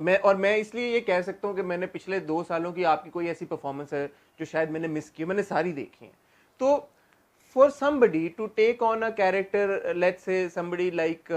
मैं इसलिए ये कह सकता हूँ कि मैंने पिछले 2 सालों की आपकी कोई ऐसी परफॉर्मेंस है जो शायद मैंने मिस की, मैंने सारी देखी है। तो for somebody to take on a character, let's say somebody like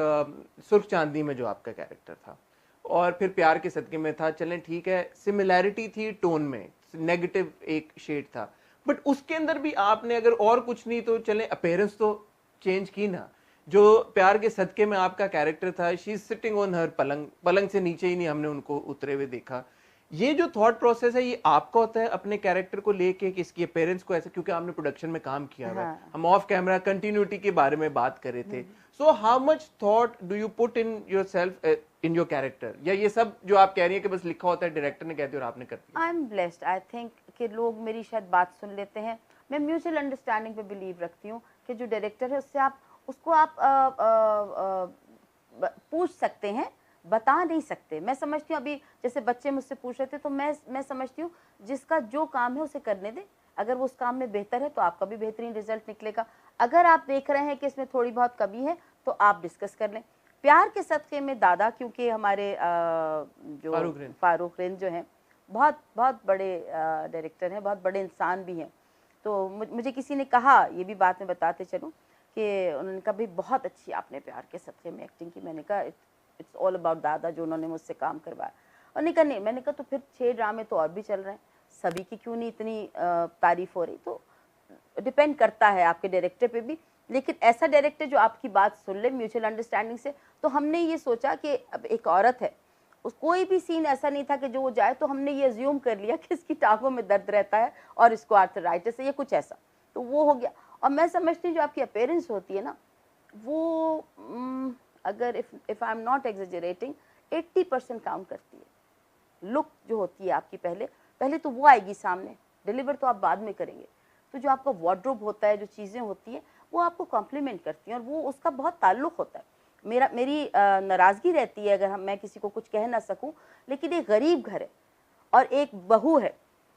सुर्ख चांदनी में जो आपका कैरेक्टर था, और फिर प्यार के सदके में था, चलें ठीक है, सिमिलैरिटी थी टोन में, नेगेटिव एक शेड था, बट उसके अंदर भी आपने अगर और कुछ नहीं तो चलें अपेयरेंस तो चेंज की ना। जो प्यार के सदके में आपका कैरेक्टर था, she is sitting on her पलंग, पलंग से नीचे ही नहीं हमने उनको उतरे हुए देखा। ये जो थॉट प्रोसेस है ये आपका होता है अपने कैरेक्टर को लेके कि इसकी अपेयरेंस को ऐसे, क्योंकि आपने प्रोडक्शन में काम किया हुआ है, हाँ। हम ऑफ कैमरा कंटिन्यूटी के बारे में बात कर रहे थे। So how much thought do you put in yourself in your character, या ये सब जो आप कह रही हैं कि बस लिखा होता है, डायरेक्टर ने कह दिया और आपने कर दिया? I am blessed, I think कि लोग मेरी शायद बात सुन लेते हैं। मैं म्यूचुअल अंडरस्टैंडिंग पे बिलीव रखती हूँ कि जो डायरेक्टर है उससे आप उसको आप पूछ सकते हैं, बता नहीं सकते। मैं समझती हूँ अभी जैसे बच्चे मुझसे पूछ रहे थे तो मैं समझती हूँ जिसका जो काम है उसे करने दें। अगर वो उस काम में बेहतर है तो आपका भी बेहतरीन रिजल्ट निकलेगा। अगर आप देख रहे हैं कि इसमें थोड़ी बहुत कमी है तो आप डिस्कस कर लें। प्यार के सदके में दादा, क्योंकि हमारे जो फारूक रेन जो हैं बहुत बहुत बड़े डायरेक्टर हैं, बहुत बड़े इंसान भी हैं। तो मुझे किसी ने कहा, ये भी बात मैं बताते चलूँ कि उन्होंने कहा भाई बहुत अच्छी आपने प्यार के सदके में एक्टिंग की। मैंने कहा इट्स ऑल अबाउट दादा जो उन्होंने मुझसे काम करवाया। और नहीं कहा नहीं, मैंने कहा तो फिर 6 ड्रामे तो और भी चल रहे हैं, सभी की क्यों नहीं इतनी तारीफ हो रही? तो डिपेंड करता है आपके डायरेक्टर पे भी, लेकिन ऐसा डायरेक्टर जो आपकी बात सुन ले म्यूचुअल अंडरस्टैंडिंग से। तो हमने ये सोचा कि अब एक औरत है, उस कोई भी सीन ऐसा नहीं था कि जो वो जाए तो हमने ये अज्यूम कर लिया कि इसकी टांगों में दर्द रहता है और इसको आर्थराइटिस है या कुछ ऐसा, तो वो हो गया। और मैं समझती हूँ जो आपकी अपीयरेंस होती है ना, वो अगर if I am not exaggerating 80% count करती है। लुक जो होती है आपकी पहले पहले तो वो आएगी सामने, डिलीवर तो आप बाद में करेंगे। तो जो आपका वार्डरोब होता है, जो चीज़ें होती हैं वो आपको कॉम्प्लीमेंट करती हैं और वो उसका बहुत ताल्लुक होता है। मेरी नाराज़गी रहती है अगर मैं किसी को कुछ कह ना सकूं, लेकिन एक गरीब घर है और एक बहू है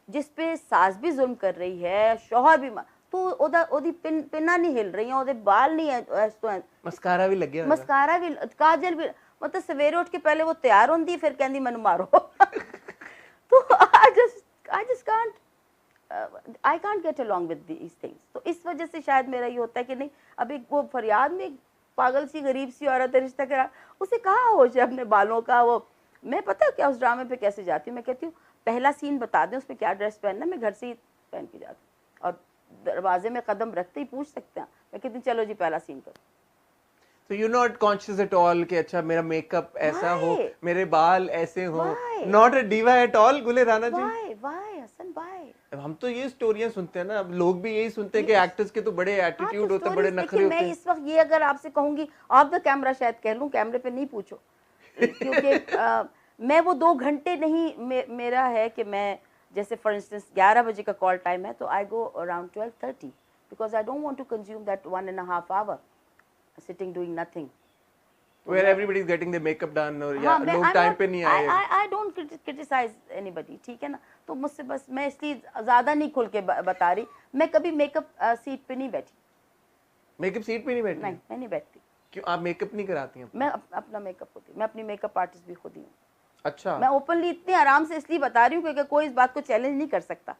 जिस पे सास भी जुल्म कर रही है, शौहर भी, तो ओदी पिन्ना नहीं हिल रही है, ओदे बाल नहीं है, तो मस्कारा भी लग गया, मस्कारा भी, काजल भी, मतलब सवेरे उठ के पहले वो तैयार होंदी फिर कहंदी मैनू मारो। तो I just can't I can't get along with these things. तो इस वजह से शायद मेरा ये होता है कि नहीं, अब एक वो फरियाद में एक पागल सी गरीब सी औरत है, रिश्ता करा, उसे कहाँ होश है अपने बालों का। वो मैं पता है क्या उस ड्रामे पे कैसे जाती हूँ, मैं कहती हूँ पहला सीन बता दें उसमें क्या ड्रेस पहनना, मैं घर से ही पहन के जाती हूँ और दरवाजे में कदम रखते ही पूछ सकते हैं। मैं कहती हूँ चलो जी पहला सीन करो। So you're not conscious at all कि अच्छा मेरा मेकअप ऐसा हो, मेरे बाल ऐसे हो, not a diva at all गुले राणा जी। Why Hasan why? हम तो ये स्टोरियां सुनते हैं ना, अब लोग भी यही सुनते हैं कि एक्टर्स के तो बड़े एटीट्यूड होते हैं, बड़े नखरे होते हैं। मैं इस वक्त ये अगर आपसे कहूंगी ऑफ द कैमरा शायद कह लूं, कैमरे पे नहीं पूछो, क्योंकि मैं वो 2 घंटे नहीं, मेरा है कि मैं जैसे फॉर इंस्टेंस 11 बजे का कॉल टाइम है तो I go around 12:30 because I don't want to consume that 1.5 hour sitting doing nothing where everybody is getting their makeup done और या लोग टाइम पे नहीं आए। I don't criticize anybody, ठीक है ना। तो मुझसे बस मैं इसलिए ज्यादा नहीं खुल के बता रही, मैं कभी मेकअप सीट पे नहीं बैठी। मेकअप सीट पे नहीं बैठी? नहीं, मैं नहीं बैठती। क्यों, आप मेकअप नहीं कराती हैं? मैं अपना मेकअप होती, मैं अपनी मेकअप आर्टिस्ट भी खुद ही हूँ। अच्छा। मैं ओपनली इतने आराम से इसलिए बता रही हूँ क्योंकि कोई इस बात को चैलेंज नहीं कर सकता।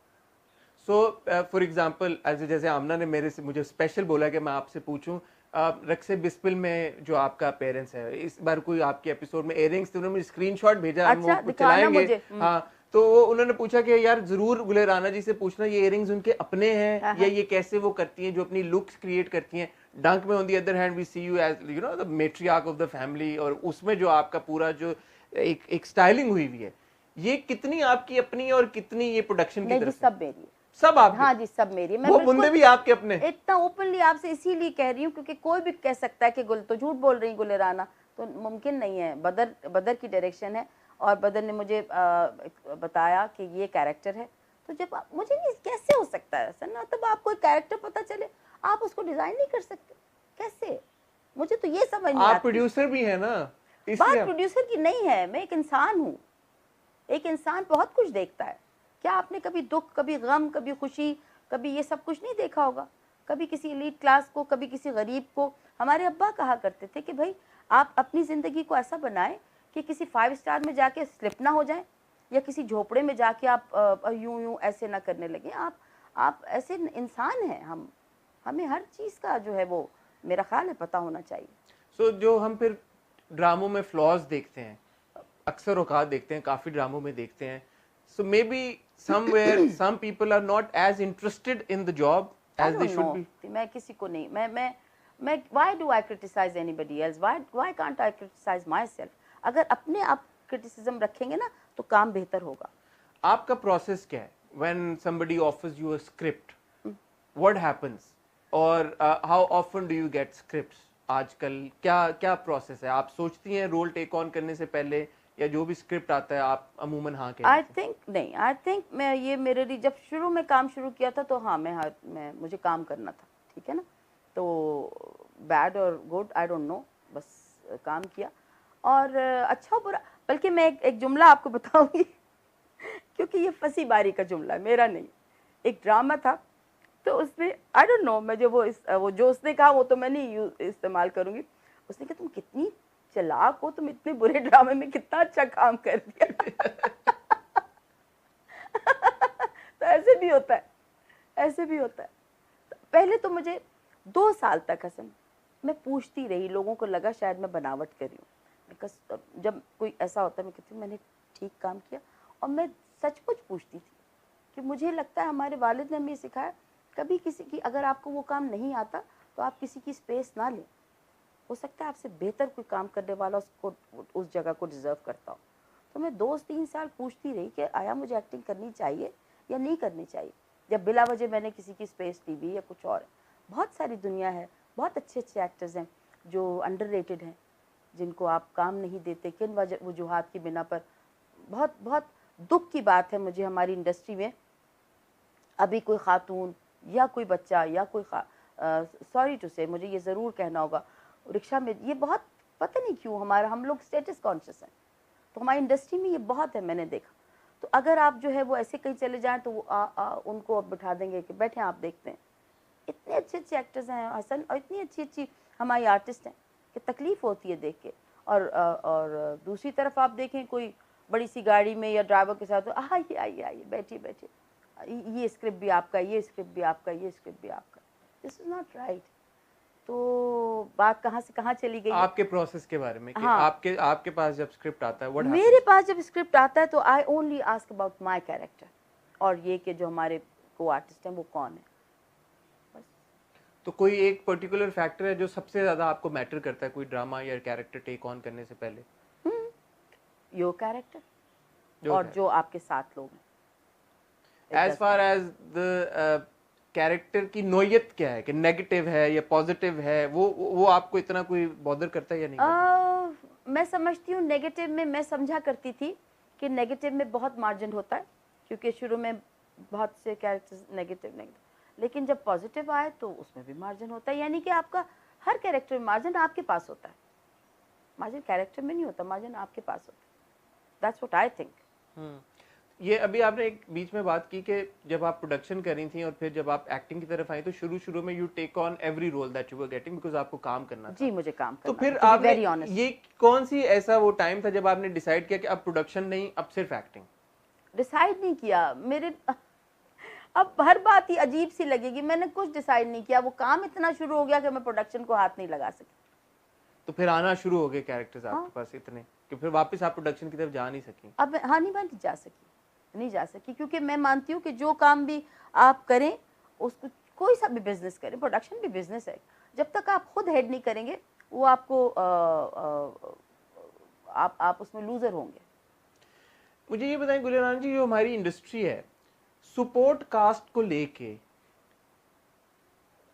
सो फॉर एग्जाम्पल जैसे आमना ने मेरे से मुझे स्पेशल बोला कि मैं आपसे पूछूं, रक्से बिस्पिल में जो आपका पेरेंट्स है, इस बार कोई आपके एपिसोड में इयररिंग्स थे, उन्होंने मुझे स्क्रीनशॉट भेजा, अच्छा, हम वो चलाएंगे। हाँ, तो वो उन्होंने पूछा कि यार जरूर गुले राणा जी से पूछना ये इयररिंग्स उनके अपने हैं या ये कैसे वो करती हैं जो अपनी लुक्स क्रिएट करती हैं। डंक में on the other hand we see you as you know the matriarch of the family, और उसमें जो आपका पूरा जो एक स्टाइलिंग हुई हुई है, ये कितनी आपकी अपनी और कितनी ये प्रोडक्शन की तरफ? सब मेरी है। सब आप? हाँ जी, सब मेरी। मैं वो बुंदे भी आपके अपने? इतना ओपनली आपसे इसीलिए कह रही हूँ क्योंकि कोई भी कह सकता है कि गुल तो झूठ बोल रही गुले राणा, तो मुमकिन नहीं है। बदर की डायरेक्शन है और बदर ने मुझे बताया कि ये कैरेक्टर है, तो जब मुझे नहीं कैसे हो सकता है ऐसा ना, तब आपको एक कैरेक्टर पता चले आप उसको डिजाइन नहीं कर सकते कैसे? मुझे तो ये समझ नहीं आती। आप प्रोड्यूसर भी है ना? बात प्रोड्यूसर की नहीं है, मैं एक इंसान हूँ। एक इंसान बहुत कुछ देखता है। क्या आपने कभी दुख, कभी गम, कभी खुशी, कभी ये सब कुछ नहीं देखा होगा? कभी किसी एलीट क्लास को, कभी किसी गरीब को। हमारे अब्बा कहा करते थे कि भाई आप अपनी ज़िंदगी को ऐसा बनाएं कि किसी 5 स्टार में जाके स्लिप ना हो जाए, या किसी झोपड़े में जाके आप यूं यूं ऐसे ना करने लगे। आप ऐसे इंसान हैं, हमें हर चीज़ का जो है वो मेरा ख्याल है पता होना चाहिए। सो जो हम फिर ड्रामों में फ्लॉज देखते हैं, अक्सर औकात देखते हैं, काफी ड्रामों में देखते हैं, so may be somewhere some people are not as interested in the job I as they don't should know, be. मैं किसी को नहीं, मैं why do I criticize anybody else, why can't I criticize myself. अगर अपने आप criticism रखेंगे ना तो काम बेहतर होगा। आपका प्रोसेस क्या है when somebody offers you a script? What happens? और how often do you get scripts? आजकल क्या क्या प्रोसेस है? आप सोचती हैं रोल टेक ऑन करने से पहले, या जो भी स्क्रिप्ट आता है आप अमूमन हाँ कह आई देते हैं? थिंक नहीं, आई थिंक मैं ये मेरे लिए जब शुरू में काम शुरू किया था तो हाँ मैं मुझे काम करना था, ठीक है ना, तो बैड और गुड आई डोंट नो, बस काम किया। और अच्छा बुरा, बल्कि मैं एक जुमला आपको बताऊंगी क्योंकि ये फंसी बारी का जुमला है, मेरा नहीं। एक ड्रामा था तो उसमें आई डोंट नो, मैं जो वो जो उसने कहा वो तो मैं नहीं इस्तेमाल करूंगी। उसने कहा तुम कितनी चालाक हो, तुम इतने बुरे ड्रामे में कितना अच्छा काम कर दिया। तो ऐसे भी होता है, ऐसे भी होता है। पहले तो मुझे 2 साल तक हसन मैं पूछती रही, लोगों को लगा शायद मैं बनावट कर रही हूँ, बिकॉज जब कोई ऐसा होता है मैं कहती हूँ मैंने ठीक काम किया। और मैं सचमुच पूछती थी कि मुझे लगता है हमारे वालिद ने हमें सिखाया, कभी किसी की, अगर आपको वो काम नहीं आता तो आप किसी की स्पेस ना लें, हो सकता है आपसे बेहतर कोई काम करने वाला उसको उस जगह को डिज़र्व करता हो। तो मैं 2-3 साल पूछती रही कि आया मुझे एक्टिंग करनी चाहिए या नहीं करनी चाहिए। जब बिला वजह मैंने किसी की स्पेस ली भी या कुछ और। बहुत सारी दुनिया है, बहुत अच्छे अच्छे एक्टर्स हैं जो अंडररेटेड हैं, जिनको आप काम नहीं देते किन वजूहात की बिना पर। बहुत बहुत दुख की बात है मुझे, हमारी इंडस्ट्री में अभी कोई खातून या कोई बच्चा या कोई सॉरी टू से, मुझे ये ज़रूर कहना होगा, रिक्शा में ये बहुत, पता नहीं क्यों हम लोग स्टेटस कॉन्शियस हैं, तो हमारी इंडस्ट्री में ये बहुत है, मैंने देखा। तो अगर आप जो है वो ऐसे कहीं चले जाएं तो वो उनको अब बिठा देंगे कि बैठे आप देखते हैं। इतने अच्छे अच्छे एक्टर्स हैं हसन, और इतनी अच्छी अच्छी हमारी आर्टिस्ट हैं कि तकलीफ़ होती है देख के। और दूसरी तरफ आप देखें कोई बड़ी सी गाड़ी में या ड्राइवर के साथ, तो आइए आइए आइए बैठिए बैठिए, ये स्क्रिप्ट भी आपका, ये स्क्रिप्ट भी आपका, ये स्क्रिप्ट भी आपका। This is not right. तो बात कहाँ से कहाँ चली गई है? आपके प्रोसेस के बारे में कि हाँ, आपके पास जब स्क्रिप्ट आता है व्हाट मेरे हैपेंस? पास जब स्क्रिप्ट आता है तो I only ask about my character, और ये कि जो हमारे को आर्टिस्ट हैं वो कौन है, बस। तो कोई एक पर्टिकुलर फैक्टर है जो सबसे ज्यादा आपको मैटर करता है कोई ड्रामा या कैरेक्टर टेक ऑन करने से पहले? योर कैरेक्टर, जो और जो आपके साथ लोग हैं। As far as the character की नोयत क्या है, कि नेगेटिव है या पॉजिटिव है, वो आपको इतना कोई बॉदर करता है या नहीं करता? मैं समझती हूँ नेगेटिव में, मैं समझा करती थी कि नेगेटिव में बहुत मार्जिन होता है, क्योंकि शुरू में बहुत से कैरेक्टर्स नेगेटिव, लेकिन जब पॉजिटिव आए तो उसमें भी मार्जिन होता है। यानी कि आपका हर कैरेक्टर में मार्जिन आपके पास होता है, मार्जिन कैरेक्टर में नहीं होता, मार्जिन आपके पास होता है। That's what I think. ये अभी आपने एक बीच में बात की कि जब आप प्रोडक्शन कर रही थी और फिर जब आप एक्टिंग की तरफ आई तो शुरू में you take on every role that you were getting because आपको काम करना था। जी, मुझे काम तो करना फिर था, आपने वेरी ऑनेस्ट। ये कौन सी ऐसा वो टाइम था जब आपने डिसाइड किया कि अब प्रोडक्शन नहीं, अब सिर्फ एक्टिंग? डिसाइड नहीं किया मेरे अब हर बात ही अजीब सी लगेगी, मैंने कुछ डिसाइड नहीं किया, वो काम इतना शुरू हो गया कि मैं प्रोडक्शन को हाथ नहीं लगा सकी। तो फिर आना शुरू हो गए कैरेक्टर्स हाँ। आपके पास इतने कि फिर वापस आप प्रोडक्शन की तरफ जा नहीं सकी? अब हाँ, नहीं, मैं नहीं जा सकी, क्योंकि मैं मानती हूँ कि जो काम भी आप करें, उसको कोई सा भी बिजनेस करें, प्रोडक्शन भी बिजनेस है, जब तक आप खुद हेड नहीं करेंगे वो आपको आप उसमें लूजर होंगे। मुझे ये बताएं गुलियान जी, जो हमारी इंडस्ट्री है सपोर्ट कास्ट को लेके,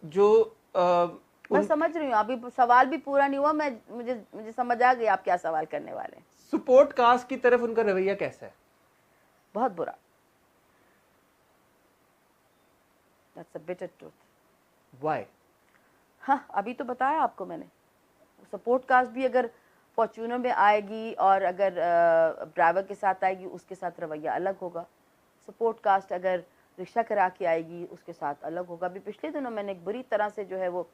जो मैं समझ रही हूँ, अभी सवाल भी पूरा नहीं हुआ, मुझे समझ आ गई आप क्या सवाल करने वाले हैं। सपोर्ट कास्ट की तरफ उनका रवैया कैसा है? बहुत बुरा। That's a bitter truth. Why? हाँ, अभी तो बताया आपको मैंने। सपोर्ट कास्ट भी अगर फॉर्च्यूनर में आएगी और अगर ड्राइवर के साथ आएगी, उसके साथ रवैया अलग होगा। सपोर्ट कास्ट अगर रिक्शा करा के आएगी, उसके साथ अलग होगा। अभी पिछले दिनों मैंने एक बुरी तरह से जो है वो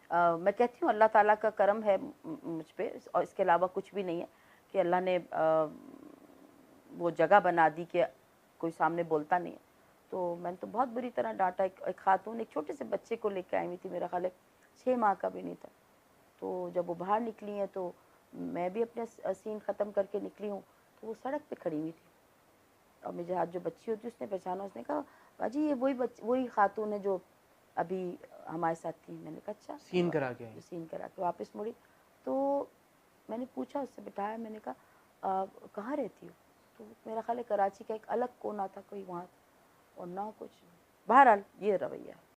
मैं कहती हूँ अल्लाह ताला का करम है मुझ पे, और इसके अलावा कुछ भी नहीं है, कि अल्लाह ने वो जगह बना दी कि कोई सामने बोलता नहीं है। तो मैंने तो बहुत बुरी तरह डांटा। एक खातून एक छोटे से बच्चे को लेकर आई हुई थी, मेरा ख्याल है 6 माह का भी नहीं था। तो जब वो बाहर निकली हैं तो मैं भी अपने सीन ख़त्म करके निकली हूँ, तो वो सड़क पे खड़ी हुई थी और मेरे हाथ जो बच्ची होती उसने पहचाना, उसने कहा बाजी ये वही खातून है जो अभी हमारे साथ थी। मैंने कहा अच्छा। सीन करा के आई। जो सीन करा के वापस मुड़ी। तो मैंने पूछा, उससे बिठाया, मैंने कहा कहाँ रहती हो? तो मेरा ख्याल है कराची का एक अलग कोना था कोई वहाँ, और ना कुछ। बहरहाल ये रवैया है।